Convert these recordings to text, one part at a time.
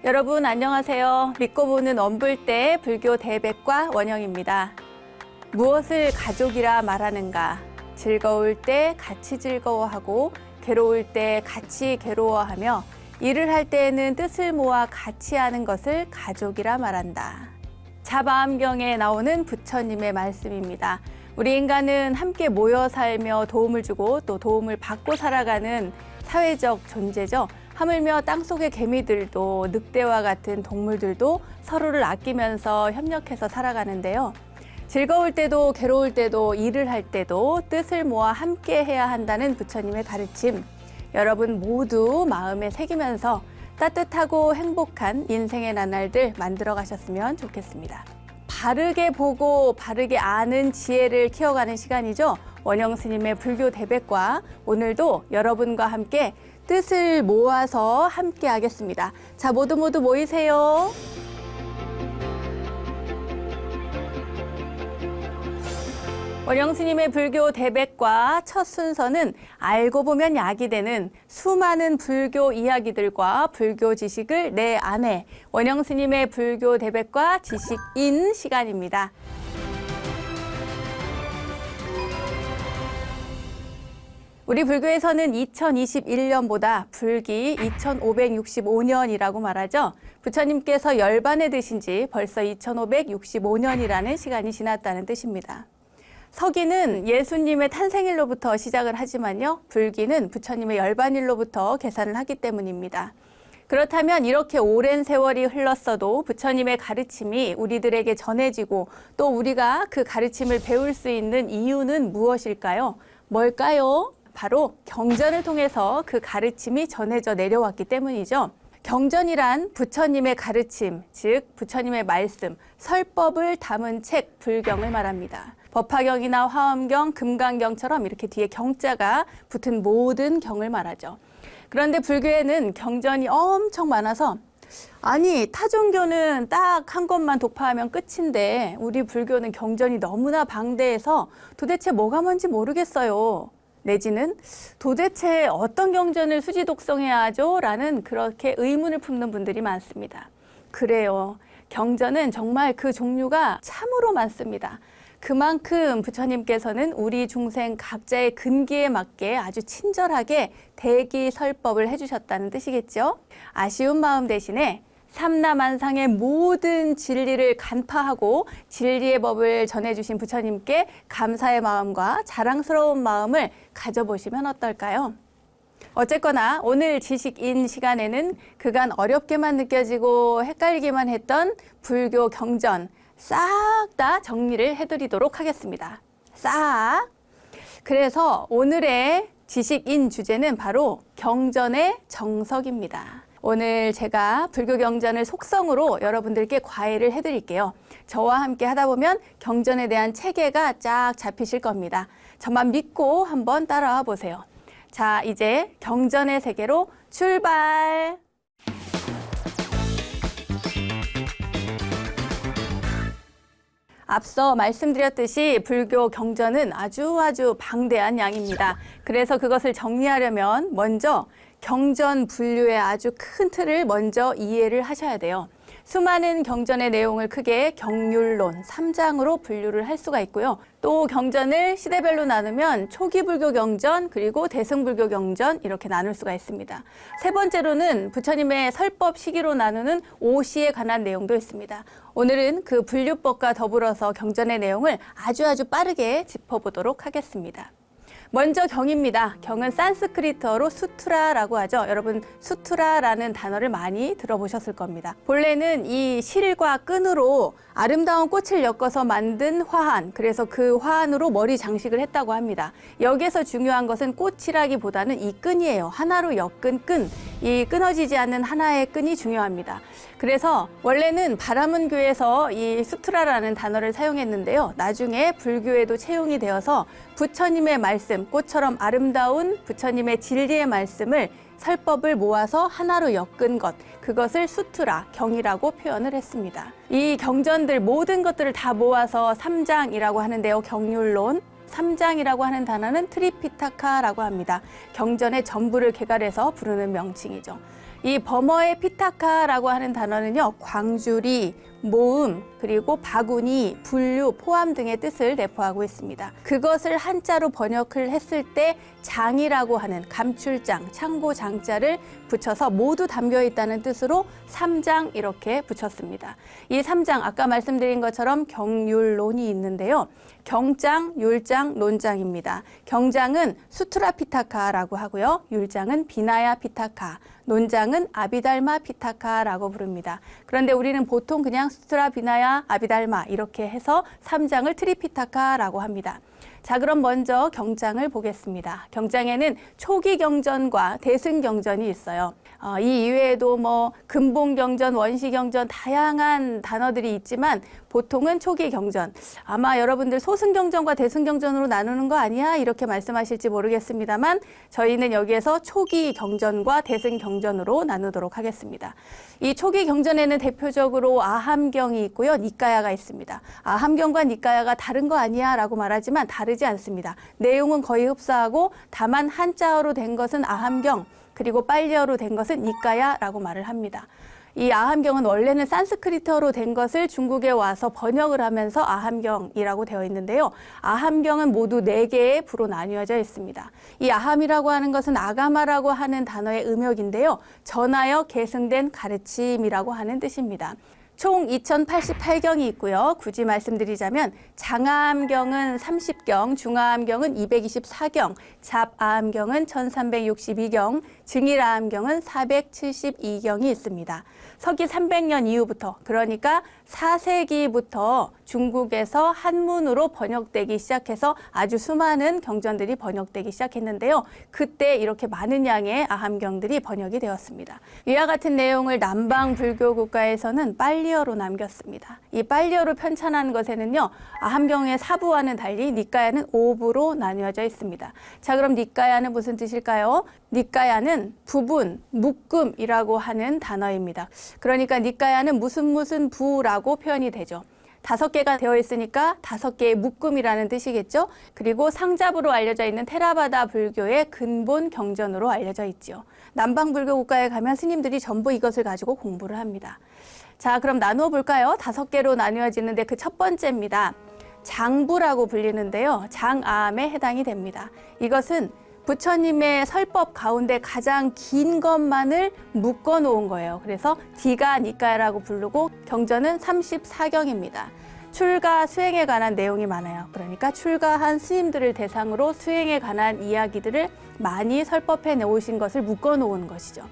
여러분 안녕하세요. 믿고 보는 엄불대 불교 대백과 원영입니다. 무엇을 가족이라 말하는가? 즐거울 때 같이 즐거워하고 괴로울 때 같이 괴로워하며 일을 할 때에는 뜻을 모아 같이 하는 것을 가족이라 말한다. 자바암경에 나오는 부처님의 말씀입니다. 우리 인간은 함께 모여 살며 도움을 주고 또 도움을 받고 살아가는 사회적 존재죠. 하물며 땅속의 개미들도 늑대와 같은 동물들도 서로를 아끼면서 협력해서 살아가는데요. 즐거울 때도 괴로울 때도 일을 할 때도 뜻을 모아 함께 해야 한다는 부처님의 가르침, 여러분 모두 마음에 새기면서 따뜻하고 행복한 인생의 나날들 만들어 가셨으면 좋겠습니다. 바르게 보고 바르게 아는 지혜를 키워가는 시간이죠. 원영 스님의 불교 대백과, 오늘도 여러분과 함께 뜻을 모아서 함께 하겠습니다. 자, 모두 모이세요. 원영 스님의 불교 대백과 첫 순서는 알고 보면 약이 되는 수많은 불교 이야기들과 불교 지식을 내 안에, 원영 스님의 불교 대백과 지식인 시간입니다. 우리 불교에서는 2021년보다 불기 2565년이라고 말하죠. 부처님께서 열반에 드신 지 벌써 2565년이라는 시간이 지났다는 뜻입니다. 서기는 예수님의 탄생일로부터 시작을 하지만요, 불기는 부처님의 열반일로부터 계산을 하기 때문입니다. 그렇다면 이렇게 오랜 세월이 흘렀어도 부처님의 가르침이 우리들에게 전해지고 또 우리가 그 가르침을 배울 수 있는 이유는 무엇일까요? 뭘까요? 바로 경전을 통해서 그 가르침이 전해져 내려왔기 때문이죠. 경전이란 부처님의 가르침, 즉 부처님의 말씀, 설법을 담은 책, 불경을 말합니다. 법화경이나 화엄경, 금강경처럼 이렇게 뒤에 경자가 붙은 모든 경을 말하죠. 그런데 불교에는 경전이 엄청 많아서, 아니 타종교는 딱 한 것만 독파하면 끝인데 우리 불교는 경전이 너무나 방대해서 도대체 뭐가 뭔지 모르겠어요. 내지는 도대체 어떤 경전을 수지 독송해야 하죠? 라는 그렇게 의문을 품는 분들이 많습니다. 그래요. 경전은 정말 그 종류가 참으로 많습니다. 그만큼 부처님께서는 우리 중생 각자의 근기에 맞게 아주 친절하게 대기설법을 해주셨다는 뜻이겠죠. 아쉬운 마음 대신에 삼라만상의 모든 진리를 간파하고 진리의 법을 전해주신 부처님께 감사의 마음과 자랑스러운 마음을 가져보시면 어떨까요? 어쨌거나 오늘 지식인 시간에는 그간 어렵게만 느껴지고 헷갈리기만 했던 불교 경전 싹 다 정리를 해드리도록 하겠습니다. 싹! 그래서 오늘의 지식인 주제는 바로 경전의 정석입니다. 오늘 제가 불교 경전을 속성으로 여러분들께 과외를 해드릴게요. 저와 함께 하다 보면 경전에 대한 체계가 쫙 잡히실 겁니다. 저만 믿고 한번 따라와 보세요. 자, 이제 경전의 세계로 출발! 앞서 말씀드렸듯이 불교 경전은 아주 방대한 양입니다. 그래서 그것을 정리하려면 먼저 경전 분류의 아주 큰 틀을 먼저 이해를 하셔야 돼요. 수많은 경전의 내용을 크게 경률론 3장으로 분류를 할 수가 있고요. 또 경전을 시대별로 나누면 초기 불교 경전 그리고 대승불교 경전 이렇게 나눌 수가 있습니다. 세 번째로는 부처님의 설법 시기로 나누는 오시에 관한 내용도 있습니다. 오늘은 그 분류법과 더불어서 경전의 내용을 아주 빠르게 짚어보도록 하겠습니다. 먼저 경입니다. 경은 산스크리트어로 수트라라고 하죠. 여러분 수트라라는 단어를 많이 들어보셨을 겁니다. 본래는 이 실과 끈으로 아름다운 꽃을 엮어서 만든 화한, 그래서 그 화한으로 머리 장식을 했다고 합니다. 여기에서 중요한 것은 꽃이라기보다는 이 끈이에요. 하나로 엮은 끈, 이 끊어지지 않는 하나의 끈이 중요합니다. 그래서 원래는 바라문교에서 이 수트라라는 단어를 사용했는데요. 나중에 불교에도 채용이 되어서 부처님의 말씀, 꽃처럼 아름다운 부처님의 진리의 말씀을 설법을 모아서 하나로 엮은 것, 그것을 수트라, 경이라고 표현을 했습니다. 이 경전들 모든 것들을 다 모아서 3장이라고 하는데요. 경률론. 3장이라고 하는 단어는 트리피타카라고 합니다. 경전의 전부를 개괄해서 부르는 명칭이죠. 이 버머의 피타카라고 하는 단어는요, 광주리, 모음, 그리고 바구니, 분류, 포함 등의 뜻을 내포하고 있습니다. 그것을 한자로 번역을 했을 때 장이라고 하는 감출장, 창고 장자를 붙여서 모두 담겨 있다는 뜻으로 삼장 이렇게 붙였습니다. 이 삼장, 아까 말씀드린 것처럼 경율론이 있는데요. 경장, 율장, 논장입니다. 경장은 수트라 피타카라고 하고요. 율장은 비나야 피타카, 논장은 아비달마 피타카라고 부릅니다. 그런데 우리는 보통 그냥 수트라, 비나야, 아비달마 이렇게 해서 3장을 트리피타카라고 합니다. 자, 그럼 먼저 경장을 보겠습니다. 경장에는 초기 경전과 대승 경전이 있어요. 이 이외에도 근본 경전, 원시 경전 다양한 단어들이 있지만 보통은 초기 경전. 아마 여러분들 소승 경전과 대승 경전으로 나누는 거 아니야? 이렇게 말씀하실지 모르겠습니다만 저희는 여기에서 초기 경전과 대승 경전으로 나누도록 하겠습니다. 이 초기 경전에는 대표적으로 아함경이 있고요. 니까야가 있습니다. 아함경과 니까야가 다른 거 아니야? 라고 말하지만 다르지 않습니다. 내용은 거의 흡사하고 다만 한자어로 된 것은 아함경, 그리고 빨리어로 된 것은 니까야라고 말을 합니다. 이 아함경은 원래는 산스크리트어로 된 것을 중국에 와서 번역을 하면서 아함경이라고 되어 있는데요. 아함경은 모두 4개의 부로 나뉘어져 있습니다. 이 아함이라고 하는 것은 아가마라고 하는 단어의 음역인데요. 전하여 계승된 가르침이라고 하는 뜻입니다. 총 2088경이 있고요. 굳이 말씀드리자면 장아함경은 30경, 중아함경은 224경, 잡아함경은 1362경, 증일아함경은 472경이 있습니다. 서기 300년 이후부터, 그러니까 4세기부터 중국에서 한문으로 번역되기 시작해서 아주 수많은 경전들이 번역되기 시작했는데요. 그때 이렇게 많은 양의 아함경들이 번역이 되었습니다. 이와 같은 내용을 남방 불교 국가에서는 빨리어로 남겼습니다. 이 빨리어로 편찬한 것에는요, 아함경의 4부와는 달리 니까야는 5부로 나뉘어져 있습니다. 자, 그럼 니까야는 무슨 뜻일까요? 니까야는 부분, 묶음이라고 하는 단어입니다. 그러니까 니까야는 무슨 부라고 표현이 되죠. 5개가 되어 있으니까 5개의 묶음이라는 뜻이겠죠. 그리고 상잡으로 알려져 있는 테라바다 불교의 근본 경전으로 알려져 있죠. 남방 불교 국가에 가면 스님들이 전부 이것을 가지고 공부를 합니다. 자, 그럼 나누어 볼까요? 5개로 나누어지는데 그 첫 번째입니다. 장부라고 불리는데요. 장아함에 해당이 됩니다. 이것은 부처님의 설법 가운데 가장 긴 것만을 묶어 놓은 거예요. 그래서 디가 니까야라고 부르고 경전은 34경입니다. 출가, 수행에 관한 내용이 많아요. 그러니까 출가한 스님들을 대상으로 수행에 관한 이야기들을 많이 설법해 놓으신 것을 묶어 놓은 것이죠.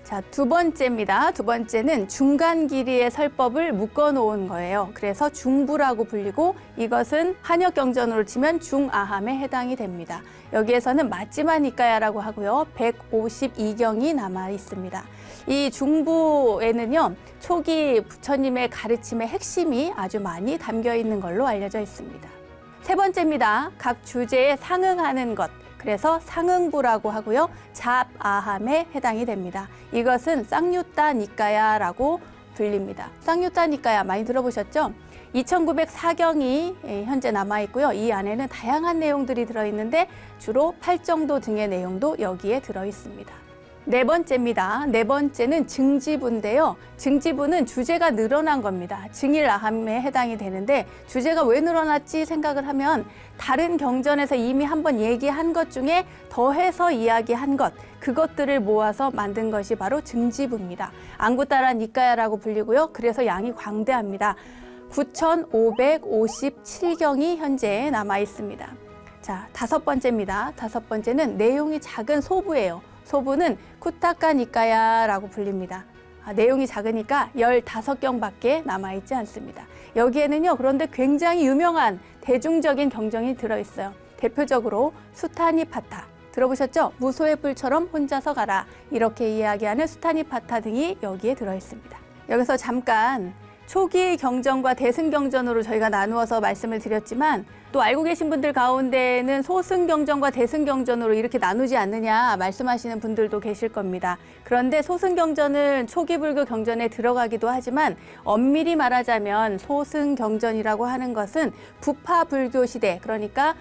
자, 두 번째입니다. 두 번째는 중간 길이의 설법을 묶어 놓은 거예요. 그래서 중부라고 불리고 이것은 한역 경전으로 치면 중아함에 해당이 됩니다. 여기에서는 맞지마 니까야라고 하고요. 152경이 남아 있습니다. 이 중부에는요, 초기 부처님의 가르침의 핵심이 아주 많이 담겨 있는 걸로 알려져 있습니다. 세 번째입니다. 각 주제에 상응하는 것. 그래서 상응부라고 하고요. 잡아함에 해당이 됩니다. 이것은 쌍유따 니까야라고 불립니다. 쌍유따 니까야 많이 들어보셨죠? 2904경이 현재 남아있고요. 이 안에는 다양한 내용들이 들어있는데 주로 팔정도 등의 내용도 여기에 들어있습니다. 네 번째입니다. 네 번째는 증지부인데요. 증지부는 주제가 늘어난 겁니다. 증일아함에 해당이 되는데 주제가 왜 늘어났지 생각을 하면 다른 경전에서 이미 한번 얘기한 것 중에 더해서 이야기한 것, 그것들을 모아서 만든 것이 바로 증지부입니다. 안구따라 니까야라고 불리고요. 그래서 양이 광대합니다. 9557경이 현재 남아 있습니다. 자, 다섯 번째입니다. 다섯 번째는 내용이 작은 소부예요. 소부는 쿠타카 니까야라고 불립니다. 내용이 작으니까 15경밖에 남아있지 않습니다. 여기에는요, 그런데 굉장히 유명한 대중적인 경전이 들어있어요. 대표적으로 수타니파타. 들어보셨죠? 무소의 뿔처럼 혼자서 가라. 이렇게 이야기하는 수타니파타 등이 여기에 들어있습니다. 여기서 잠깐 초기 경전과 대승 경전으로 저희가 나누어서 말씀을 드렸지만 또 알고 계신 분들 가운데는 소승경전과 대승경전으로 이렇게 나누지 않느냐 말씀하시는 분들도 계실 겁니다. 그런데 소승경전은 초기 불교 경전에 들어가기도 하지만 엄밀히 말하자면 소승경전이라고 하는 것은 부파 불교 시대, 그러니까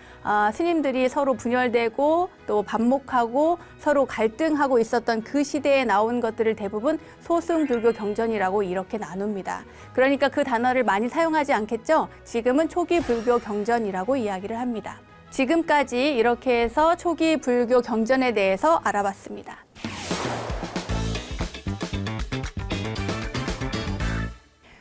스님들이 서로 분열되고 또 반목하고 서로 갈등하고 있었던 그 시대에 나온 것들을 대부분 소승불교 경전이라고 이렇게 나눕니다. 그러니까 그 단어를 많이 사용하지 않겠죠? 지금은 초기 불교 경전이라고 이야기를 합니다. 지금까지 이렇게 해서 초기 불교 경전에 대해서 알아봤습니다.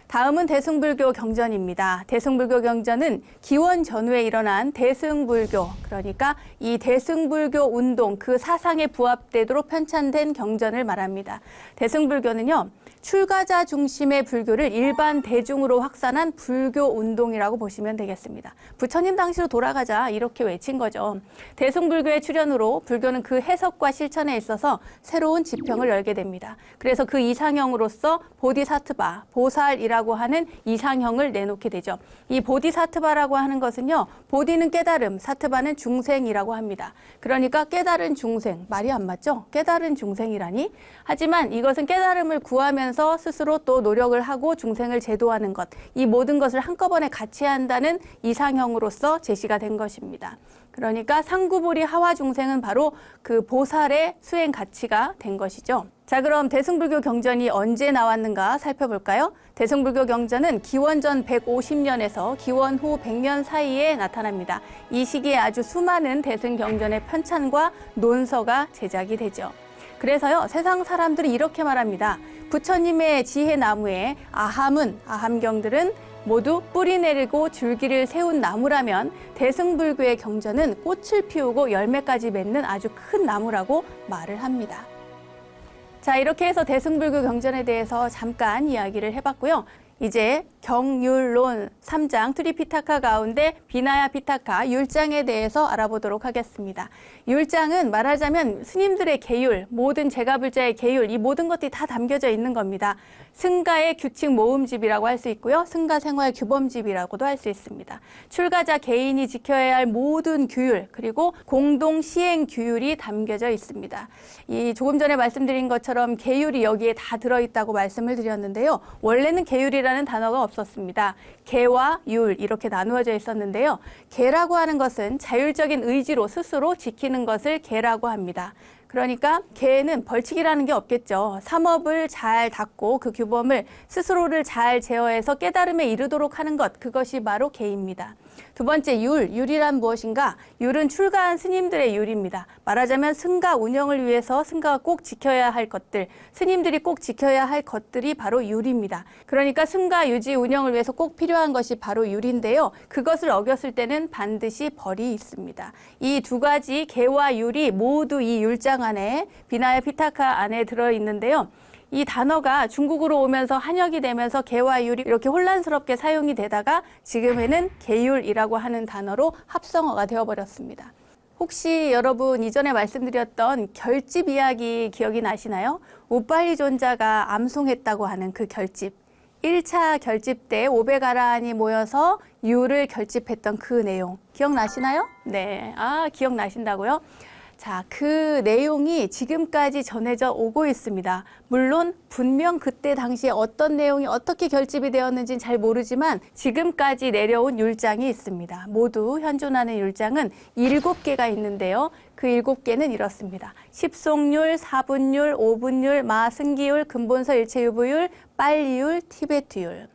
다음은 대승불교 경전입니다. 대승불교 경전은 기원 전후에 일어난 대승불교, 그러니까 이 대승불교 운동, 그 사상에 부합되도록 편찬된 경전을 말합니다. 대승불교는요, 출가자 중심의 불교를 일반 대중으로 확산한 불교 운동이라고 보시면 되겠습니다. 부처님 당시로 돌아가자 이렇게 외친 거죠. 대승불교의 출현으로 불교는 그 해석과 실천에 있어서 새로운 지평을 열게 됩니다. 그래서 그 이상형으로서 보디사트바, 보살이라고 하는 이상형을 내놓게 되죠. 이 보디사트바라고 하는 것은요, 보디는 깨달음, 사트바는 중생이라고 합니다. 그러니까 깨달은 중생, 말이 안 맞죠? 깨달은 중생이라니? 하지만 이것은 깨달음을 구하면서 스스로 또 노력을 하고 중생을 제도하는 것, 이 모든 것을 한꺼번에 같이 한다는 이상형으로서 제시가 된 것입니다. 그러니까 상구불이 하와 중생은 바로 그 보살의 수행 가치가 된 것이죠. 자, 그럼 대승불교 경전이 언제 나왔는가 살펴볼까요? 대승불교 경전은 기원전 150년에서 기원 후 100년 사이에 나타납니다. 이 시기에 아주 수많은 대승경전의 편찬과 논서가 제작이 되죠. 그래서요, 세상 사람들이 이렇게 말합니다. 부처님의 지혜나무에 아함경들은 모두 뿌리 내리고 줄기를 세운 나무라면 대승불교의 경전은 꽃을 피우고 열매까지 맺는 아주 큰 나무라고 말을 합니다. 자, 이렇게 해서 대승불교 경전에 대해서 잠깐 이야기를 해봤고요. 이제 경율론 3장 트리피타카 가운데 비나야 피타카 율장에 대해서 알아보도록 하겠습니다. 율장은 말하자면 스님들의 계율, 모든 제가불자의 계율, 이 모든 것들이 다 담겨져 있는 겁니다. 승가의 규칙 모음집이라고 할 수 있고요. 승가 생활 규범집이라고도 할 수 있습니다. 출가자 개인이 지켜야 할 모든 규율, 그리고 공동 시행 규율이 담겨져 있습니다. 이 조금 전에 말씀드린 것처럼 계율이 여기에 다 들어있다고 말씀을 드렸는데요. 원래는 계율이라는 단어가 없었습니다. 계와 율 이렇게 나누어져 있었는데요. 계라고 하는 것은 자율적인 의지로 스스로 지키는 것을 계라고 합니다. 그러니까 계는 벌칙이라는 게 없겠죠. 삼업을 잘 닦고 그 규범을 스스로를 잘 제어해서 깨달음에 이르도록 하는 것, 그것이 바로 계입니다. 두 번째 율이란 무엇인가? 율은 출가한 스님들의 율입니다. 말하자면 승가 운영을 위해서 승가가 꼭 지켜야 할 것들, 스님들이 꼭 지켜야 할 것들이 바로 율입니다. 그러니까 승가 유지 운영을 위해서 꼭 필요한 것이 바로 율인데요. 그것을 어겼을 때는 반드시 벌이 있습니다. 이 두 가지 계와 율이 모두 이 율장 안에 비나야 피타카 안에 들어있는데요. 이 단어가 중국으로 오면서 한역이 되면서 계와 율이 이렇게 혼란스럽게 사용이 되다가 지금에는 계율이라고 하는 단어로 합성어가 되어버렸습니다. 혹시 여러분 이전에 말씀드렸던 결집 이야기 기억이 나시나요? 우빨리 존자가 암송했다고 하는 그 결집. 1차 결집 때 500아라한이 모여서 율을 결집했던 그 내용 기억나시나요? 네, 기억나신다고요? 자, 그 내용이 지금까지 전해져 오고 있습니다. 물론 분명 그때 당시에 어떤 내용이 어떻게 결집이 되었는지는 잘 모르지만 지금까지 내려온 율장이 있습니다. 모두 현존하는 율장은 7개가 있는데요. 그 7개는 이렇습니다. 십송율, 사분율, 오분율, 마승기율, 근본서 일체유부율, 빨리율, 티베트율.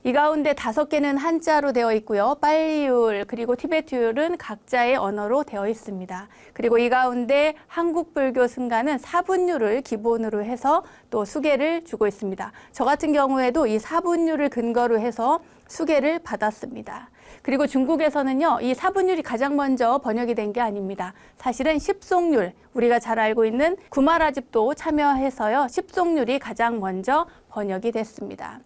이 가운데 5개는 한자로 되어 있고요. 빨리율 그리고 티베트율은 각자의 언어로 되어 있습니다. 그리고 이 가운데 한국불교 승가는 사분율을 기본으로 해서 또 수계를 주고 있습니다. 저 같은 경우에도 이 사분율을 근거로 해서 수계를 받았습니다. 그리고 중국에서는요, 이 사분율이 가장 먼저 번역이 된 게 아닙니다. 사실은 십송율, 우리가 잘 알고 있는 구마라집도 참여해서요, 십송율이 가장 먼저 번역이 됐습니다.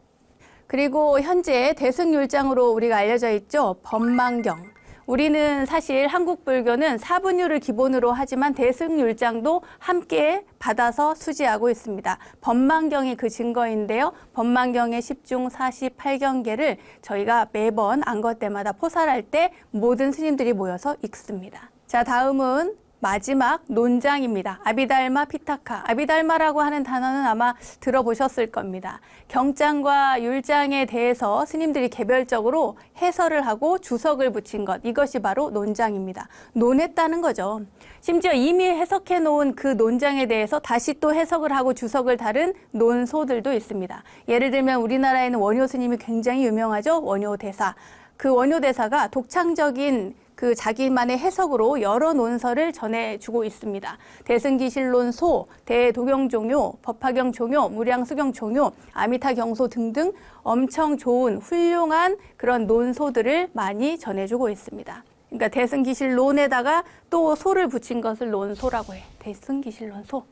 그리고 현재 대승율장으로 우리가 알려져 있죠. 법망경. 우리는 사실 한국 불교는 사분율을 기본으로 하지만 대승율장도 함께 받아서 수지하고 있습니다. 법망경이 그 증거인데요. 법망경의 10중 48경계를 저희가 매번 안거 때마다 포살할 때 모든 스님들이 모여서 읽습니다. 자, 다음은 마지막 논장입니다. 아비달마 피타카. 아비달마라고 하는 단어는 아마 들어보셨을 겁니다. 경장과 율장에 대해서 스님들이 개별적으로 해설을 하고 주석을 붙인 것, 이것이 바로 논장입니다. 논했다는 거죠. 심지어 이미 해석해 놓은 그 논장에 대해서 다시 또 해석을 하고 주석을 다른 논소들도 있습니다. 예를 들면 우리나라에는 원효 스님이 굉장히 유명하죠. 원효대사. 그 원효대사가 독창적인 그 자기만의 해석으로 여러 논설을 전해주고 있습니다. 대승기실론소, 대도경종요, 법화경종요, 무량수경종요, 아미타경소 등등 엄청 좋은 훌륭한 그런 논소들을 많이 전해주고 있습니다. 그러니까 대승기실론에다가 또 소를 붙인 것을 논소라고 해. 대승기실론소.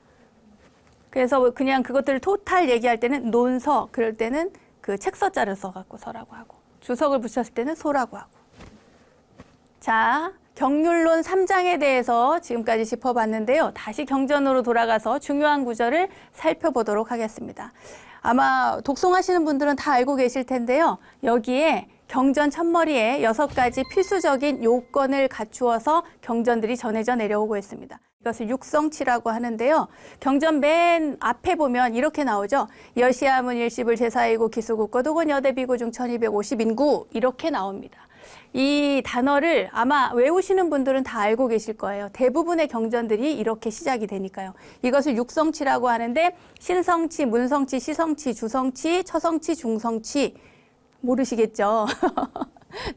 그래서 그냥 그것들을 토탈 얘기할 때는 논서, 그럴 때는 그 책서자를 써갖고 서라고 하고, 주석을 붙였을 때는 소라고 하고. 자, 경률론 3장에 대해서 지금까지 짚어봤는데요. 다시 경전으로 돌아가서 중요한 구절을 살펴보도록 하겠습니다. 아마 독송하시는 분들은 다 알고 계실 텐데요. 여기에 경전 첫머리에 6가지 필수적인 요건을 갖추어서 경전들이 전해져 내려오고 있습니다. 이것을 육성치라고 하는데요. 경전 맨 앞에 보면 이렇게 나오죠. 여시아문 일시불 제사이고 기수국고 도곤 여대비구 중 1250인구 이렇게 나옵니다. 이 단어를 아마 외우시는 분들은 다 알고 계실 거예요. 대부분의 경전들이 이렇게 시작이 되니까요. 이것을 육성치라고 하는데 신성치, 문성치, 시성치, 주성치, 처성치, 중성치 모르시겠죠?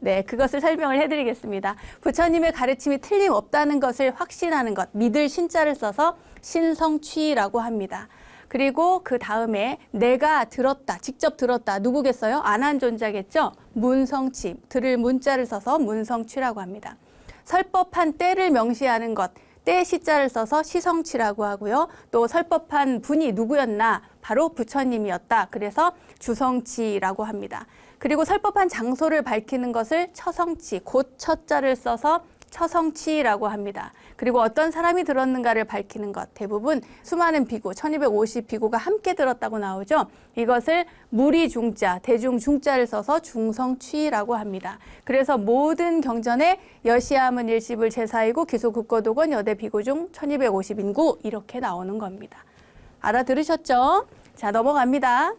네, 그것을 설명을 해드리겠습니다. 부처님의 가르침이 틀림없다는 것을 확신하는 것, 믿을 신자를 써서 신성취라고 합니다. 그리고 그 다음에 내가 들었다, 직접 들었다, 누구겠어요? 안한존자겠죠? 문성취, 들을 문자를 써서 문성취라고 합니다. 설법한 때를 명시하는 것, 때 시자를 써서 시성취라고 하고요. 또 설법한 분이 누구였나? 바로 부처님이었다. 그래서 주성취라고 합니다. 그리고 설법한 장소를 밝히는 것을 처성취, 곧 처자를 써서 처성취라고 합니다. 그리고 어떤 사람이 들었는가를 밝히는 것, 대부분 수많은 비구, 1250 비구가 함께 들었다고 나오죠. 이것을 무리중자, 대중중자를 써서 중성취라고 합니다. 그래서 모든 경전에 여시아문 일시불 제사이고 기소국고도건 여대 비구 중 1250인구 이렇게 나오는 겁니다. 알아들으셨죠? 자, 넘어갑니다.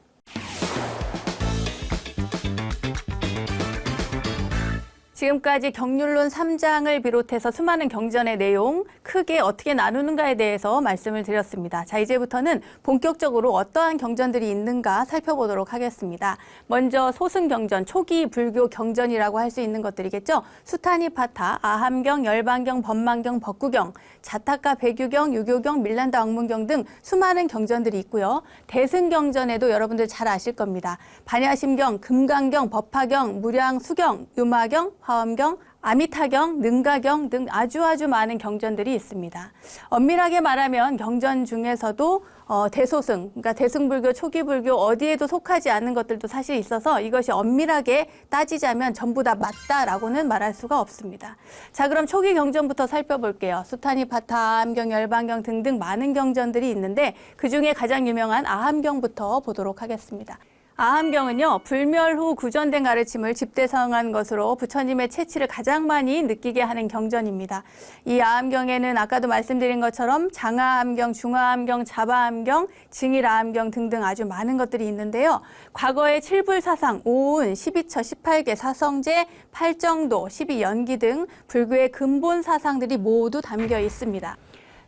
지금까지 경률론 3장을 비롯해서 수많은 경전의 내용 크게 어떻게 나누는가에 대해서 말씀을 드렸습니다. 자, 이제부터는 본격적으로 어떠한 경전들이 있는가 살펴보도록 하겠습니다. 먼저 소승경전, 초기 불교 경전이라고 할 수 있는 것들이겠죠. 수타니파타, 아함경, 열반경, 법망경, 법구경, 자타카, 배규경, 유교경, 밀란다 왕문경 등 수많은 경전들이 있고요. 대승경전에도 여러분들 잘 아실 겁니다. 반야심경, 금강경, 법화경, 무량수경, 유마경, 화엄경, 아미타경, 능가경 등 아주 많은 경전들이 있습니다. 엄밀하게 말하면 경전 중에서도 대소승, 그러니까 대승불교, 초기불교 어디에도 속하지 않는 것들도 사실 있어서 이것이 엄밀하게 따지자면 전부 다 맞다라고는 말할 수가 없습니다. 자, 그럼 초기 경전부터 살펴볼게요. 수타니파타, 아함경, 열반경 등등 많은 경전들이 있는데 그중에 가장 유명한 아함경부터 보도록 하겠습니다. 아함경은요, 불멸 후 구전된 가르침을 집대성한 것으로 부처님의 채취를 가장 많이 느끼게 하는 경전입니다. 이 아함경에는 아까도 말씀드린 것처럼 장아함경, 중아함경, 자바함경, 증일아함경 등등 아주 많은 것들이 있는데요. 과거의 칠불사상, 오은, 12처, 18개, 사성제, 팔정도, 12연기 등 불교의 근본 사상들이 모두 담겨 있습니다.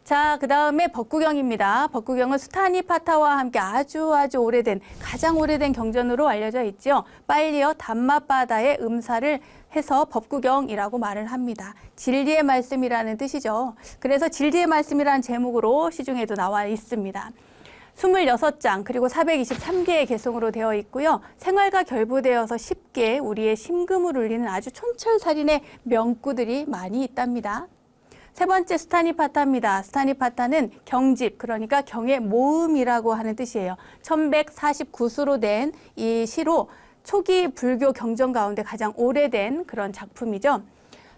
자, 그 다음에 법구경입니다. 법구경은 수타니파타와 함께 아주 오래된, 가장 오래된 경전으로 알려져 있죠. 빨리어 담마바다의 음사를 해서 법구경이라고 말을 합니다. 진리의 말씀이라는 뜻이죠. 그래서 진리의 말씀이라는 제목으로 시중에도 나와 있습니다. 26장 그리고 423개의 개송으로 되어 있고요. 생활과 결부되어서 쉽게 우리의 심금을 울리는 아주 촌철살인의 명구들이 많이 있답니다. 세 번째 수타니파타입니다. 수타니파타는 경집, 그러니까 경의 모음이라고 하는 뜻이에요. 1149수로 된 이 시로 초기 불교 경전 가운데 가장 오래된 그런 작품이죠.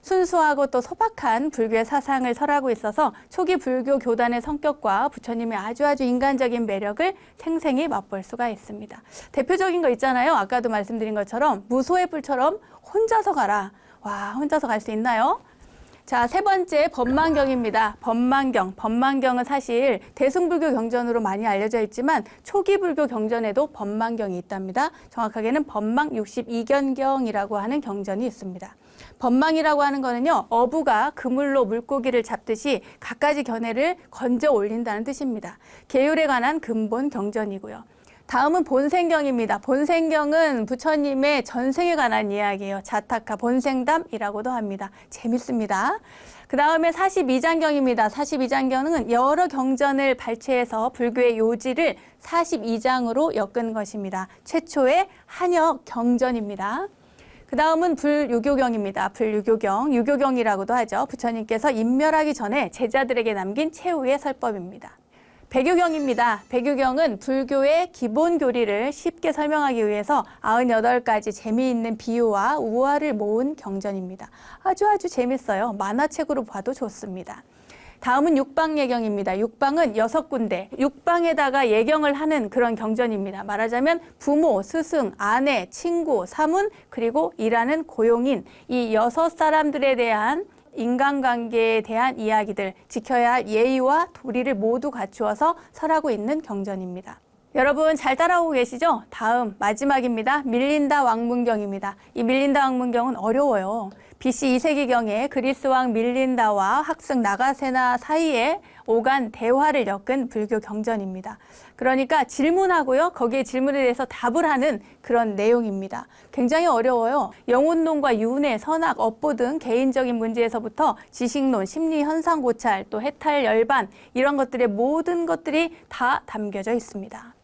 순수하고 또 소박한 불교의 사상을 설하고 있어서 초기 불교 교단의 성격과 부처님의 아주 인간적인 매력을 생생히 맛볼 수가 있습니다. 대표적인 거 있잖아요. 아까도 말씀드린 것처럼 무소의 뿔처럼 혼자서 가라. 와, 혼자서 갈 수 있나요? 자, 세 번째 법망경입니다. 법망경은 사실 대승불교 경전으로 많이 알려져 있지만 초기 불교 경전에도 법망경이 있답니다. 정확하게는 법망 62견경이라고 하는 경전이 있습니다. 법망이라고 하는 거는요, 어부가 그물로 물고기를 잡듯이 갖가지 견해를 건져 올린다는 뜻입니다. 계율에 관한 근본 경전이고요. 다음은 본생경입니다. 본생경은 부처님의 전생에 관한 이야기예요. 자타카 본생담이라고도 합니다. 재밌습니다. 그 다음에 42장경입니다. 42장경은 여러 경전을 발췌해서 불교의 요지를 42장으로 엮은 것입니다. 최초의 한역 경전입니다. 그 다음은 불유교경입니다. 불유교경, 유교경이라고도 하죠. 부처님께서 인멸하기 전에 제자들에게 남긴 최후의 설법입니다. 배교경입니다. 배교경은 불교의 기본 교리를 쉽게 설명하기 위해서 98가지 재미있는 비유와 우화를 모은 경전입니다. 아주 재밌어요. 만화책으로 봐도 좋습니다. 다음은 육방예경입니다. 육방은 6군데, 육방에다가 예경을 하는 그런 경전입니다. 말하자면 부모, 스승, 아내, 친구, 사문, 그리고 일하는 고용인, 이 6사람들에 대한 인간관계에 대한 이야기들, 지켜야 할 예의와 도리를 모두 갖추어서 설하고 있는 경전입니다. 여러분 잘 따라오고 계시죠? 다음 마지막입니다. 밀린다 왕문경입니다. 이 밀린다 왕문경은 어려워요. BC 2세기경에 그리스왕 밀린다와 학생 나가세나 사이에 오간 대화를 엮은 불교 경전입니다. 그러니까 질문하고요. 거기에 질문에 대해서 답을 하는 그런 내용입니다. 굉장히 어려워요. 영혼론과 윤회, 선악, 업보 등 개인적인 문제에서부터 지식론, 심리, 현상 고찰, 또 해탈, 열반 이런 것들의 모든 것들이 다 담겨져 있습니다.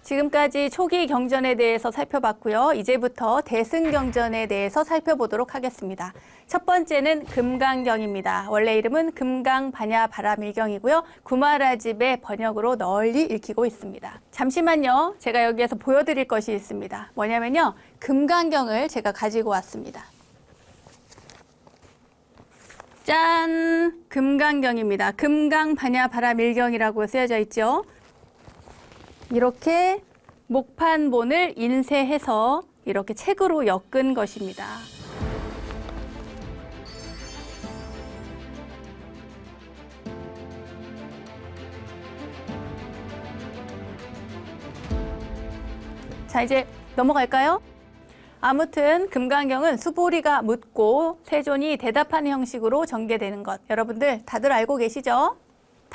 지금까지 초기 경전에 대해서 살펴봤고요. 이제부터 대승경전에 대해서 살펴보도록 하겠습니다. 첫 번째는 금강경입니다. 원래 이름은 금강반야바라밀경이고요. 구마라집의 번역으로 널리 읽히고 있습니다. 잠시만요. 제가 여기에서 보여드릴 것이 있습니다. 뭐냐면요. 금강경을 제가 가지고 왔습니다. 짠! 금강경입니다. 금강반야바라밀경이라고 쓰여져 있죠. 이렇게 목판본을 인쇄해서 이렇게 책으로 엮은 것입니다. 자, 이제 넘어갈까요? 아무튼 금강경은 수보리가 묻고 세존이 대답하는 형식으로 전개되는 것. 여러분들 다들 알고 계시죠?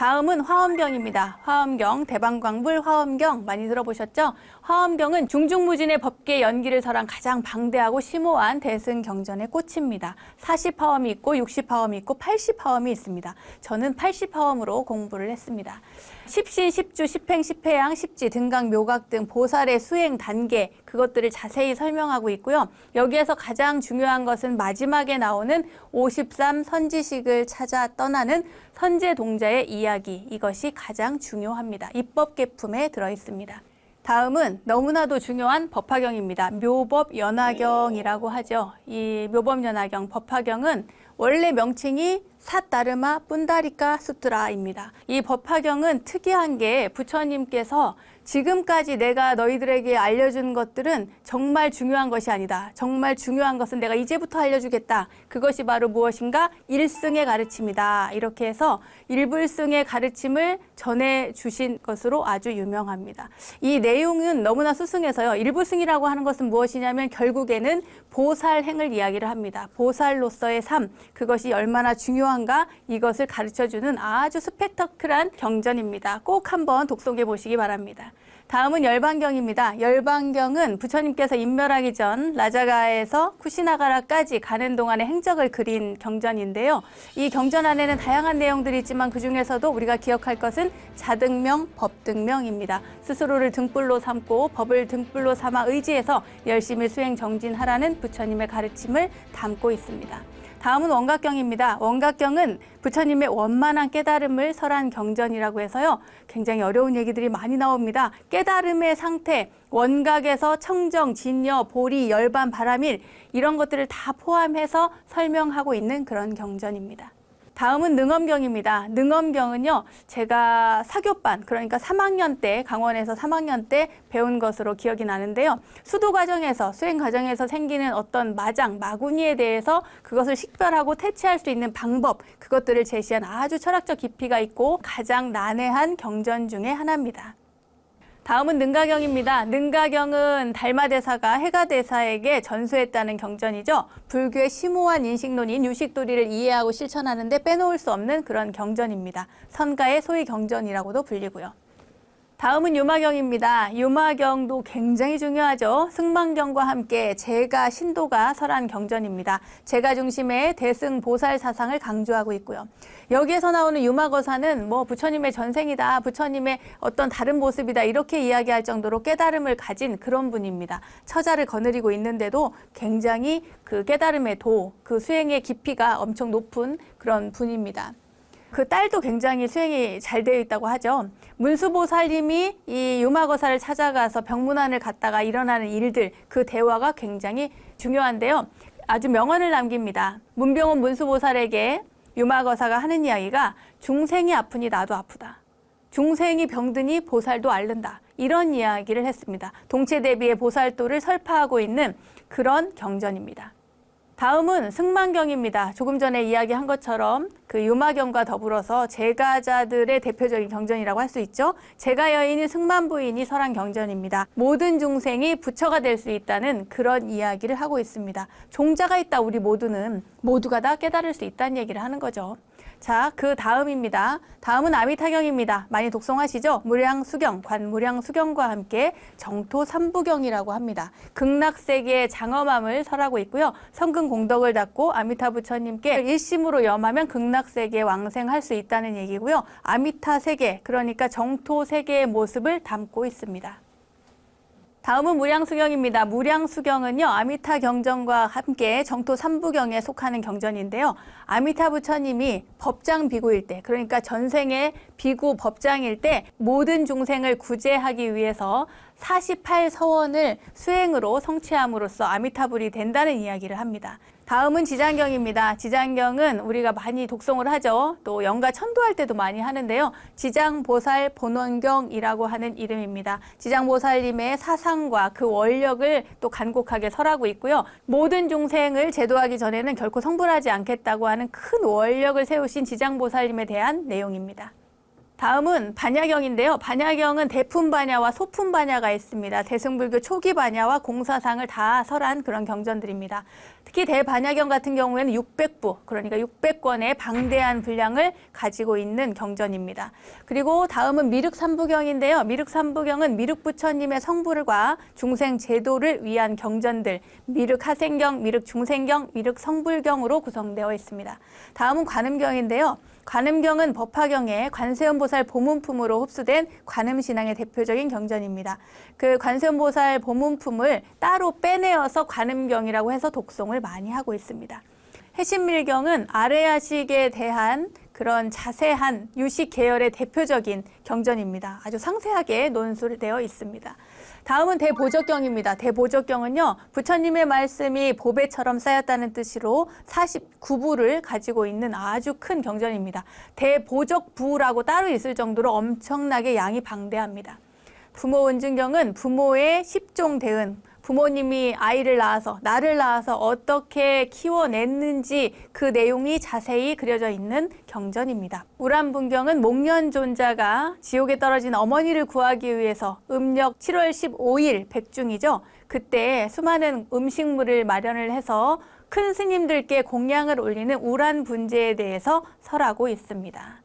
다음은 화엄경입니다. 화엄경, 대방광불 화엄경 많이 들어보셨죠? 화엄경은 중중무진의 법계 연기를 설한 가장 방대하고 심오한 대승경전의 꽃입니다. 40화엄이 있고 60화엄이 있고 80화엄이 있습니다. 저는 80화엄으로 공부를 했습니다. 십신, 십주, 십행, 십회양, 십지, 등강, 묘각 등 보살의 수행 단계 그것들을 자세히 설명하고 있고요. 여기에서 가장 중요한 것은 마지막에 나오는 53 선지식을 찾아 떠나는 선제동자의 이야기 이것이 가장 중요합니다. 입법계품에 들어있습니다. 다음은 너무나도 중요한 법화경입니다. 묘법연화경이라고 하죠. 이 묘법연화경, 법화경은 원래 명칭이 사다르마 뿐다리까 수트라입니다. 이 법화경은 특이한 게 부처님께서 지금까지 내가 너희들에게 알려준 것들은 정말 중요한 것이 아니다. 정말 중요한 것은 내가 이제부터 알려주겠다. 그것이 바로 무엇인가? 일승의 가르침이다. 이렇게 해서 일불승의 가르침을 전해주신 것으로 아주 유명합니다. 이 내용은 너무나 수승해서요. 일불승이라고 하는 것은 무엇이냐면 결국에는 보살행을 이야기를 합니다. 보살로서의 삶, 그것이 얼마나 중요한가 이것을 가르쳐주는 아주 스펙터클한 경전입니다. 꼭 한번 독송해 보시기 바랍니다. 다음은 열반경입니다. 열반경은 부처님께서 인멸하기 전 라자가에서 쿠시나가라까지 가는 동안의 행적을 그린 경전인데요. 이 경전 안에는 다양한 내용들이 있지만 그 중에서도 우리가 기억할 것은 자등명, 법등명입니다. 스스로를 등불로 삼고 법을 등불로 삼아 의지해서 열심히 수행 정진하라는 부처님의 가르침을 담고 있습니다. 다음은 원각경입니다. 원각경은 부처님의 원만한 깨달음을 설한 경전이라고 해서요. 굉장히 어려운 얘기들이 많이 나옵니다. 깨달음의 상태, 원각에서 청정, 진여, 보리, 열반, 바라밀 이런 것들을 다 포함해서 설명하고 있는 그런 경전입니다. 다음은 능엄경입니다. 능엄경은요, 제가 사교반, 그러니까 3학년 때, 강원에서 3학년 때 배운 것으로 기억이 나는데요. 수도 과정에서, 수행 과정에서 생기는 어떤 마장, 마구니에 대해서 그것을 식별하고 퇴치할 수 있는 방법, 그것들을 제시한 아주 철학적 깊이가 있고 가장 난해한 경전 중에 하나입니다. 다음은 능가경입니다. 능가경은 달마대사가 해가대사에게 전수했다는 경전이죠. 불교의 심오한 인식론인 유식도리를 이해하고 실천하는데 빼놓을 수 없는 그런 경전입니다. 선가의 소위 경전이라고도 불리고요. 다음은 유마경입니다. 유마경도 굉장히 중요하죠. 승망경과 함께 제가 신도가 설한 경전입니다. 제가 중심의 대승 보살 사상을 강조하고 있고요. 여기에서 나오는 유마거사는 부처님의 전생이다, 부처님의 어떤 다른 모습이다 이렇게 이야기할 정도로 깨달음을 가진 그런 분입니다. 처자를 거느리고 있는데도 굉장히 그 깨달음의 그 수행의 깊이가 엄청 높은 그런 분입니다. 그 딸도 굉장히 수행이 잘 되어 있다고 하죠. 문수보살님이 이 유마거사를 찾아가서 병문안을 갔다가 일어나는 일들, 그 대화가 굉장히 중요한데요. 아주 명언을 남깁니다. 문병원 문수보살에게 유마거사가 하는 이야기가 중생이 아프니 나도 아프다. 중생이 병드니 보살도 앓는다. 이런 이야기를 했습니다. 동체대비의 보살도를 설파하고 있는 그런 경전입니다. 다음은 승만경입니다. 조금 전에 이야기한 것처럼 그 유마경과 더불어서 제가자들의 대표적인 경전이라고 할 수 있죠. 제가 여인인 승만부인이 설한 경전입니다. 모든 중생이 부처가 될 수 있다는 그런 이야기를 하고 있습니다. 종자가 있다 우리 모두가 다 깨달을 수 있다는 얘기를 하는 거죠. 자, 그 다음입니다. 다음은 아미타경입니다. 많이 독송하시죠? 무량수경, 관무량수경과 함께 정토 삼부경이라고 합니다. 극락세계의 장엄함을 설하고 있고요. 성근공덕을 닦고 아미타 부처님께 일심으로 염하면 극락세계에 왕생할 수 있다는 얘기고요. 아미타세계, 그러니까 정토세계의 모습을 담고 있습니다. 다음은 무량수경입니다. 무량수경은요, 아미타 경전과 함께 정토 삼부경에 속하는 경전인데요. 아미타 부처님이 법장 비구일 때, 그러니까 전생의 비구 법장일 때 모든 중생을 구제하기 위해서 48서원을 수행으로 성취함으로써 아미타불이 된다는 이야기를 합니다. 다음은 지장경입니다. 지장경은 우리가 많이 독송을 하죠. 또 영가 천도할 때도 많이 하는데요. 지장보살 본원경이라고 하는 이름입니다. 지장보살님의 사상과 그 원력을 또 간곡하게 설하고 있고요. 모든 중생을 제도하기 전에는 결코 성불하지 않겠다고 하는 큰 원력을 세우신 지장보살님에 대한 내용입니다. 다음은 반야경인데요. 반야경은 대품반야와 소품반야가 있습니다. 대승불교 초기 반야와 공사상을 다 설한 그런 경전들입니다. 특히 대반야경 같은 경우에는 600부, 그러니까 600권의 방대한 분량을 가지고 있는 경전입니다. 그리고 다음은 미륵삼부경인데요. 미륵삼부경은 미륵부처님의 성불과 중생 제도를 위한 경전들, 미륵하생경, 미륵중생경, 미륵성불경으로 구성되어 있습니다. 다음은 관음경인데요. 관음경은 법화경에 관세음보살 보문품으로 흡수된 관음신앙의 대표적인 경전입니다. 그 관세음보살 보문품을 따로 빼내어서 관음경이라고 해서 독송을 많이 하고 있습니다. 해신밀경은 아레아식에 대한 그런 자세한 유식 계열의 대표적인 경전입니다. 아주 상세하게 논술되어 있습니다. 다음은 대보적경입니다. 대보적경은요, 부처님의 말씀이 보배처럼 쌓였다는 뜻으로 49부를 가지고 있는 아주 큰 경전입니다. 대보적부라고 따로 있을 정도로 엄청나게 양이 방대합니다. 부모은증경은 부모의 십종대은, 부모님이 아이를 낳아서, 나를 낳아서 어떻게 키워냈는지 그 내용이 자세히 그려져 있는 경전입니다. 우람분경은 목련존자가 지옥에 떨어진 어머니를 구하기 위해서 음력 7월 15일 백중이죠. 그때 수많은 음식물을 마련을 해서 큰 스님들께 공양을 올리는 우란분제에 대해서 설하고 있습니다.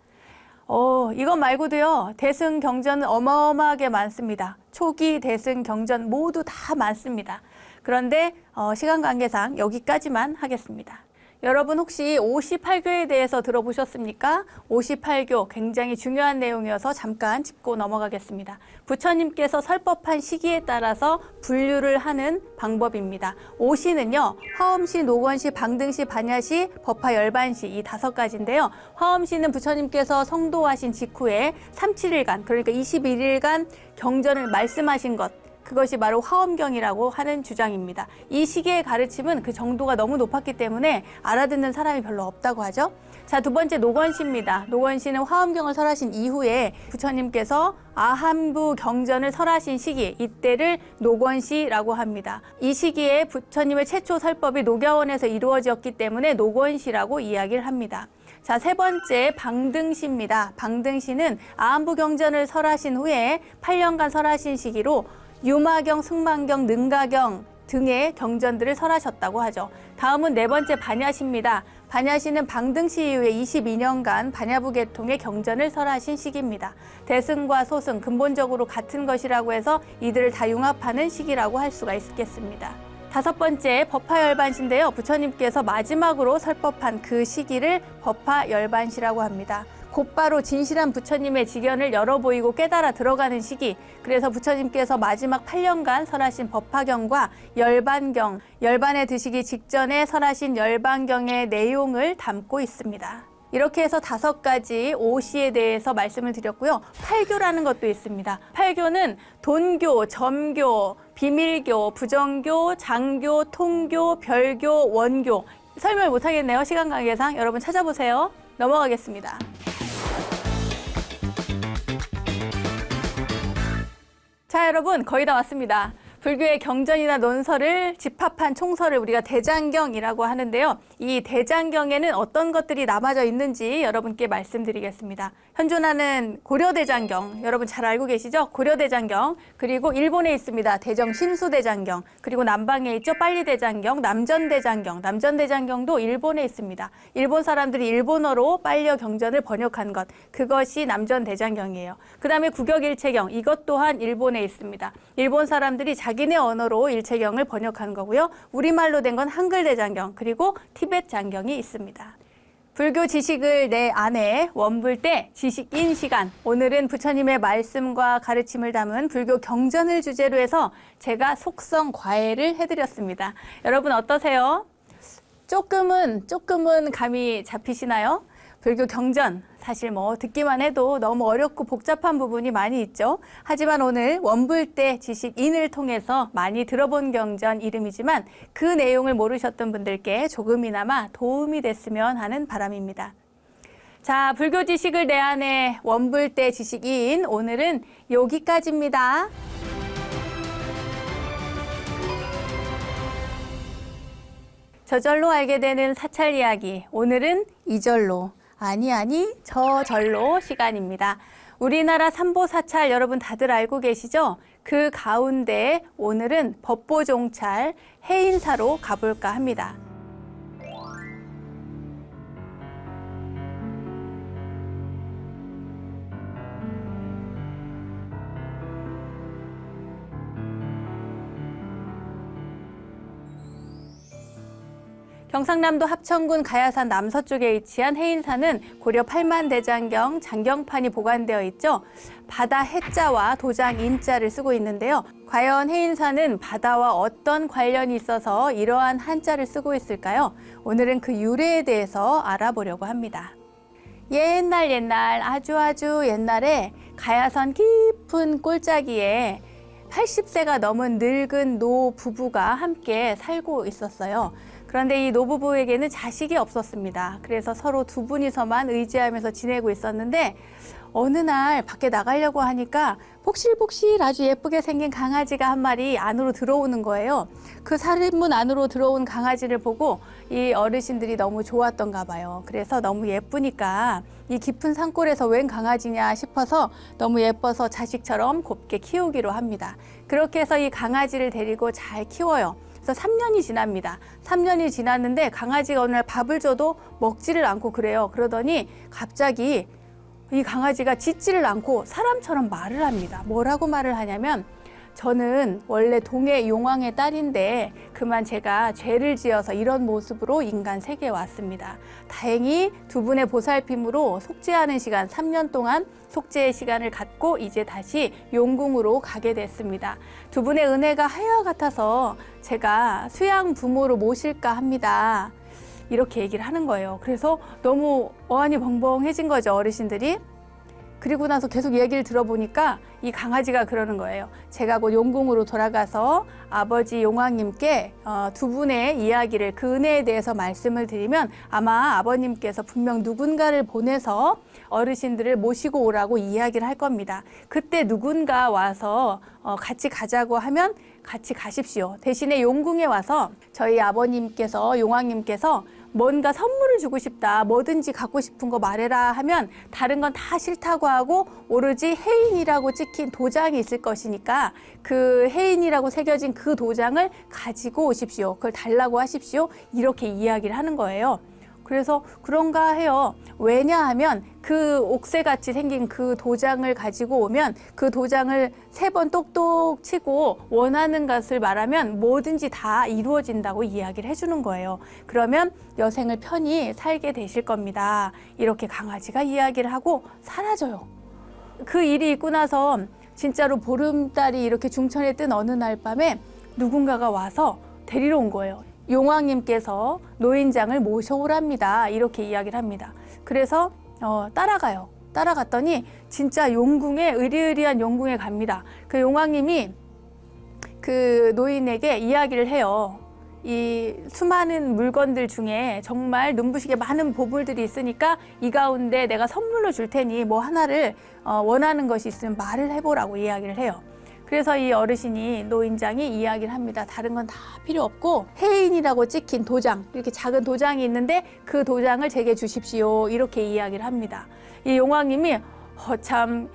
이것 말고도요, 대승 경전은 어마어마하게 많습니다. 초기 대승 경전 모두 다 많습니다. 그런데 시간 관계상 여기까지만 하겠습니다. 여러분 혹시 58교에 대해서 들어보셨습니까? 58교 굉장히 중요한 내용이어서 잠깐 짚고 넘어가겠습니다. 부처님께서 설법한 시기에 따라서 분류를 하는 방법입니다. 오시는요, 화엄시, 노건시, 방등시, 반야시, 법화, 열반시 이 5가지인데요. 화엄시는 부처님께서 성도하신 직후에 37일간, 그러니까 21일간 경전을 말씀하신 것, 그것이 바로 화엄경이라고 하는 주장입니다. 이 시기의 가르침은 그 정도가 너무 높았기 때문에 알아듣는 사람이 별로 없다고 하죠. 자, 두 번째 노건시입니다. 노건시는 화엄경을 설하신 이후에 부처님께서 아함부 경전을 설하신 시기, 이때를 노건시라고 합니다. 이 시기에 부처님의 최초 설법이 녹야원에서 이루어졌기 때문에 노건시라고 이야기를 합니다. 자, 세 번째 방등시입니다. 방등시는 아함부 경전을 설하신 후에 8년간 설하신 시기로 유마경, 승만경, 능가경 등의 경전들을 설하셨다고 하죠. 다음은 네 번째 반야시입니다. 반야시는 방등시 이후에 22년간 반야부 계통의 경전을 설하신 시기입니다. 대승과 소승, 근본적으로 같은 것이라고 해서 이들을 다 융합하는 시기라고 할 수가 있겠습니다. 다섯 번째 법화열반시인데요. 부처님께서 마지막으로 설법한 그 시기를 법화열반시라고 합니다. 곧바로 진실한 부처님의 직연을 열어 보이고 깨달아 들어가는 시기, 그래서 부처님께서 마지막 8년간 설하신 법화경과 열반경, 열반에 드시기 직전에 설하신 열반경의 내용을 담고 있습니다. 이렇게 해서 5가지 오시에 대해서 말씀을 드렸고요. 8교라는 것도 있습니다. 8교는 돈교, 점교, 비밀교, 부정교, 장교, 통교, 별교, 원교. 설명을 못하겠네요. 시간 관계상. 여러분 찾아보세요. 넘어가겠습니다. 자, 여러분 거의 다 왔습니다. 불교의 경전이나 논설을 집합한 총서를 우리가 대장경이라고 하는데요. 이 대장경에는 어떤 것들이 남아져 있는지 여러분께 말씀드리겠습니다. 현존하는 고려대장경, 여러분 잘 알고 계시죠? 고려대장경, 그리고 일본에 있습니다. 대정신수대장경, 그리고 남방에 있죠? 빨리대장경, 남전대장경. 남전대장경도 일본에 있습니다. 일본 사람들이 일본어로 빨려 경전을 번역한 것, 그것이 남전대장경이에요. 그 다음에 구격일체경, 이것 또한 일본에 있습니다. 일본 사람들이 자기네 언어로 일체경을 번역한 거고요. 우리말로 된 건 한글대장경, 그리고 티벳 장경이 있습니다. 불교 지식을 내 안에 원불대 지식인 시간. 오늘은 부처님의 말씀과 가르침을 담은 불교 경전을 주제로 해서 제가 속성 과외를 해드렸습니다. 여러분 어떠세요? 조금은 감이 잡히시나요? 불교 경전, 사실 듣기만 해도 너무 어렵고 복잡한 부분이 많이 있죠. 하지만 오늘 원불대 지식인을 통해서 많이 들어본 경전 이름이지만 그 내용을 모르셨던 분들께 조금이나마 도움이 됐으면 하는 바람입니다. 자, 불교 지식을 내 안에 원불대 지식인, 오늘은 여기까지입니다. 저절로 알게 되는 사찰 이야기, 오늘은 이절로, 아니 저절로 시간입니다. 우리나라 삼보사찰 여러분 다들 알고 계시죠? 그 가운데 오늘은 법보종찰 해인사로 가볼까 합니다. 경상남도 합천군 가야산 남서쪽에 위치한 해인사는 고려 8만 대장경 장경판이 보관되어 있죠. 바다 해자와 도장 인자를 쓰고 있는데요. 과연 해인사는 바다와 어떤 관련이 있어서 이러한 한자를 쓰고 있을까요? 오늘은 그 유래에 대해서 알아보려고 합니다. 옛날 아주 옛날에 가야산 깊은 꼴짜기에 80세가 넘은 늙은 노 부부가 함께 살고 있었어요. 그런데 이 노부부에게는 자식이 없었습니다. 그래서 서로 두 분이서만 의지하면서 지내고 있었는데 어느 날 밖에 나가려고 하니까 복실복실 아주 예쁘게 생긴 강아지가 한 마리 안으로 들어오는 거예요. 그 살인문 안으로 들어온 강아지를 보고 이 어르신들이 너무 좋았던가 봐요. 그래서 너무 예쁘니까 이 깊은 산골에서 웬 강아지냐 싶어서 너무 예뻐서 자식처럼 곱게 키우기로 합니다. 그렇게 해서 이 강아지를 데리고 잘 키워요. 그래서 3년이 지납니다. 3년이 지났는데 강아지가 어느 날 밥을 줘도 먹지를 않고 그래요. 그러더니 갑자기 이 강아지가 짖지를 않고 사람처럼 말을 합니다. 뭐라고 말을 하냐면 저는 원래 동해 용왕의 딸인데 그만 제가 죄를 지어서 이런 모습으로 인간 세계에 왔습니다. 다행히 두 분의 보살핌으로 속죄하는 시간 3년 동안 속죄의 시간을 갖고 이제 다시 용궁으로 가게 됐습니다. 두 분의 은혜가 하야 같아서 제가 수양 부모로 모실까 합니다. 이렇게 얘기를 하는 거예요. 그래서 너무 어안이 벙벙해진 거죠, 어르신들이. 그리고 나서 계속 얘기를 들어보니까 이 강아지가 그러는 거예요. 제가 곧 용궁으로 돌아가서 아버지 용왕님께 두 분의 이야기를, 그 은혜에 대해서 말씀을 드리면 아마 아버님께서 분명 누군가를 보내서 어르신들을 모시고 오라고 이야기를 할 겁니다. 그때 누군가 와서 같이 가자고 하면 같이 가십시오. 대신에 용궁에 와서 저희 아버님께서, 용왕님께서 뭔가 선물을 주고 싶다, 뭐든지 갖고 싶은 거 말해라 하면 다른 건 다 싫다고 하고 오로지 해인이라고 찍힌 도장이 있을 것이니까 그 해인이라고 새겨진 그 도장을 가지고 오십시오. 그걸 달라고 하십시오. 이렇게 이야기를 하는 거예요. 그래서 그런가 해요. 왜냐하면 그 옥새같이 생긴 그 도장을 가지고 오면 그 도장을 3번 똑똑 치고 원하는 것을 말하면 뭐든지 다 이루어진다고 이야기를 해주는 거예요. 그러면 여생을 편히 살게 되실 겁니다. 이렇게 강아지가 이야기를 하고 사라져요. 그 일이 있고 나서 진짜로 보름달이 이렇게 중천에 뜬 어느 날 밤에 누군가가 와서 데리러 온 거예요. 용왕님께서 노인장을 모셔오랍니다. 이렇게 이야기를 합니다. 그래서 따라가요. 따라갔더니 진짜 용궁에, 의리의리한 용궁에 갑니다. 그 용왕님이 그 노인에게 이야기를 해요. 이 수많은 물건들 중에 정말 눈부시게 많은 보물들이 있으니까 이 가운데 내가 선물로 줄 테니 뭐 하나를 원하는 것이 있으면 말을 해보라고 이야기를 해요. 그래서 이 어르신이, 노인장이 이야기를 합니다. 다른 건 다 필요 없고 해인이라고 찍힌 도장, 이렇게 작은 도장이 있는데 그 도장을 제게 주십시오. 이렇게 이야기를 합니다. 이 용왕님이 참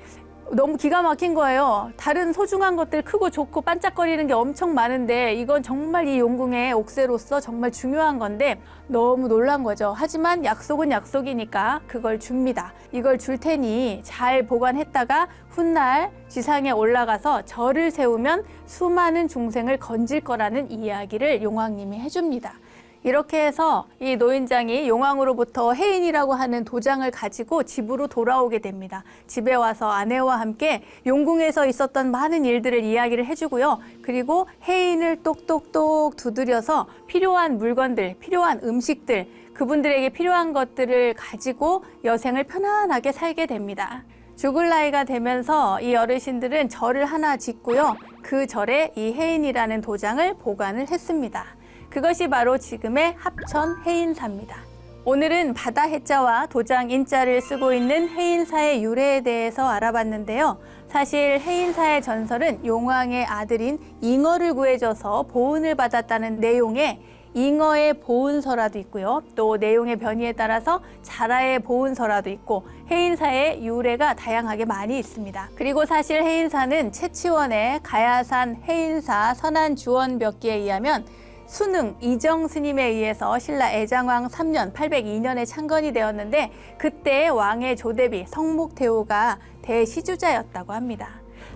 너무 기가 막힌 거예요. 다른 소중한 것들, 크고 좋고 반짝거리는 게 엄청 많은데 이건 정말 이 용궁의 옥새로서 정말 중요한 건데 너무 놀란 거죠. 하지만 약속은 약속이니까 그걸 줍니다. 이걸 줄 테니 잘 보관했다가 훗날 지상에 올라가서 절을 세우면 수많은 중생을 건질 거라는 이야기를 용왕님이 해줍니다. 이렇게 해서 이 노인장이 용왕으로부터 해인이라고 하는 도장을 가지고 집으로 돌아오게 됩니다. 집에 와서 아내와 함께 용궁에서 있었던 많은 일들을 이야기를 해주고요. 그리고 해인을 똑똑똑 두드려서 필요한 물건들, 필요한 음식들, 그분들에게 필요한 것들을 가지고 여생을 편안하게 살게 됩니다. 죽을 나이가 되면서 이 어르신들은 절을 하나 짓고요. 그 절에 이 해인이라는 도장을 보관을 했습니다. 그것이 바로 지금의 합천 해인사입니다. 오늘은 바다 해자와 도장 인자를 쓰고 있는 해인사의 유래에 대해서 알아봤는데요. 사실 해인사의 전설은 용왕의 아들인 잉어를 구해줘서 보은을 받았다는 내용의 잉어의 보은서라도 있고요. 또 내용의 변이에 따라서 자라의 보은서라도 있고 해인사의 유래가 다양하게 많이 있습니다. 그리고 사실 해인사는 채치원의 가야산 해인사 선안주원벽기에 의하면 순흥 이정 스님에 의해서 신라 애장왕 3년 802년에 창건이 되었는데 그때 왕의 조대비 성목대우가 대시주자였다고 합니다.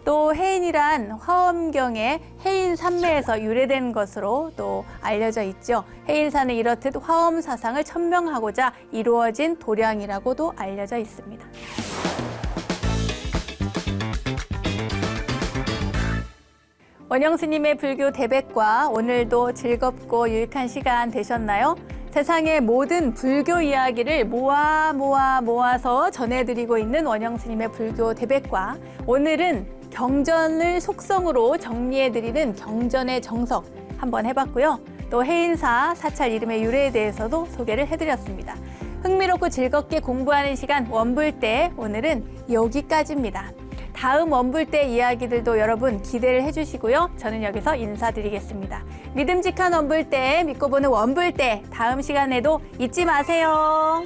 또 해인이란 화엄경의 해인산매에서 유래된 것으로 또 알려져 있죠. 해인사는 이렇듯 화엄 사상을 천명하고자 이루어진 도량이라고도 알려져 있습니다. 원영스님의 불교 대백과 오늘도 즐겁고 유익한 시간 되셨나요? 세상의 모든 불교 이야기를 모아서 전해드리고 있는 원영스님의 불교 대백과, 오늘은 경전을 속성으로 정리해드리는 경전의 정석 한번 해봤고요. 또 해인사 사찰 이름의 유래에 대해서도 소개를 해드렸습니다. 흥미롭고 즐겁게 공부하는 시간 원불대, 오늘은 여기까지입니다. 다음 원불대 이야기들도 여러분 기대를 해주시고요. 저는 여기서 인사드리겠습니다. 믿음직한 원불대, 믿고 보는 원불대, 다음 시간에도 잊지 마세요.